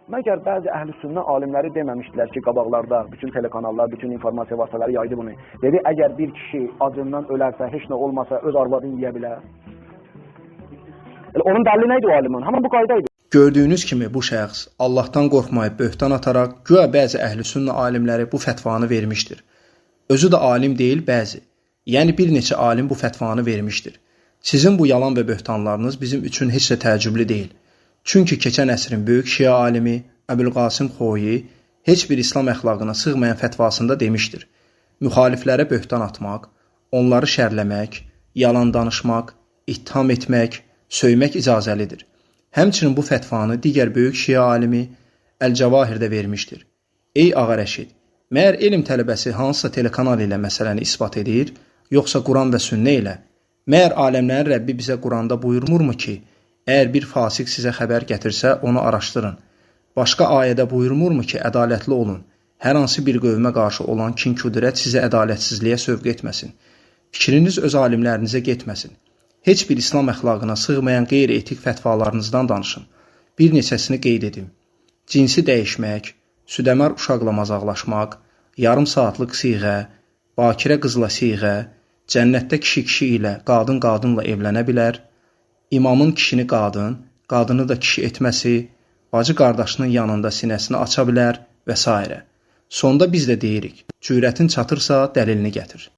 Məgər bəzi əhl-i-sünnə alimləri deməmişdilər ki, qabaqlarda bütün telekanallar, bütün informasiya vasitələri yaydı bunu. Dedi, əgər bir kişi acından ölərsə, heç nə olmasa öz arvadını yeyə bilər. Onun dəlili nə idi o alimin? Həmin bu qayda idi. Gördüyünüz kimi bu şəxs Allahdan qorxmayıb böhtan ataraq güya bəzi əhl-i-sünnə alimləri bu fətvanı vermişdir. Özü də alim deyil bəzi. Yəni bir neçə alim bu fətvanı vermişdir. Sizin bu yalan və böhtanlarınız bizim üçün heç də təəccüblü deyil. Çünki keçən əsrin böyük şia alimi Əbülqasım Xoyi heç bir İslam əxlaqına sığmayan fətvasında demişdir. Müxaliflərə böhtan atmaq, onları şərləmək, yalan danışmaq, ittiham etmək, söymək icazəlidir. Həmçinin bu fətvanı digər böyük şia alimi Əl-Cavahir də vermişdir. Ey Ağa Rəşid, məyər elm tələbəsi hansısa telekanal ilə məsələni isbat edir, yoxsa Quran və sünnə ilə? Məyər aləmlərin Rəbbi bizə Quranda buyurmurmu ki, əgər bir fasik sizə xəbər gətirsə, onu araşdırın. Başqa ayədə buyurmurmu ki, ədalətli olun. Hər hansı bir qövmə qarşı olan kin-küdrət sizə ədalətsizliyə sövq etməsin. Fikriniz öz alimlərinizə getməsin. Heç bir İslam əxlaqına sığmayan qeyri-etik fətvalarınızdan danışın. Bir neçəsini qeyd edim. Cinsi dəyişmək, südəmər uşaqla mazaqlaşmaq, yarım saatlıq siğə, bakirə qızla siğə, cənnətdə kişi ilə, qadın qadınla evlənə bilər, İmamın kişini qadın, qadını da kişi etməsi, bacı qardaşının yanında sinəsini aça bilər və s. Sonda biz də deyirik, cürətin çatırsa dəlilini gətir.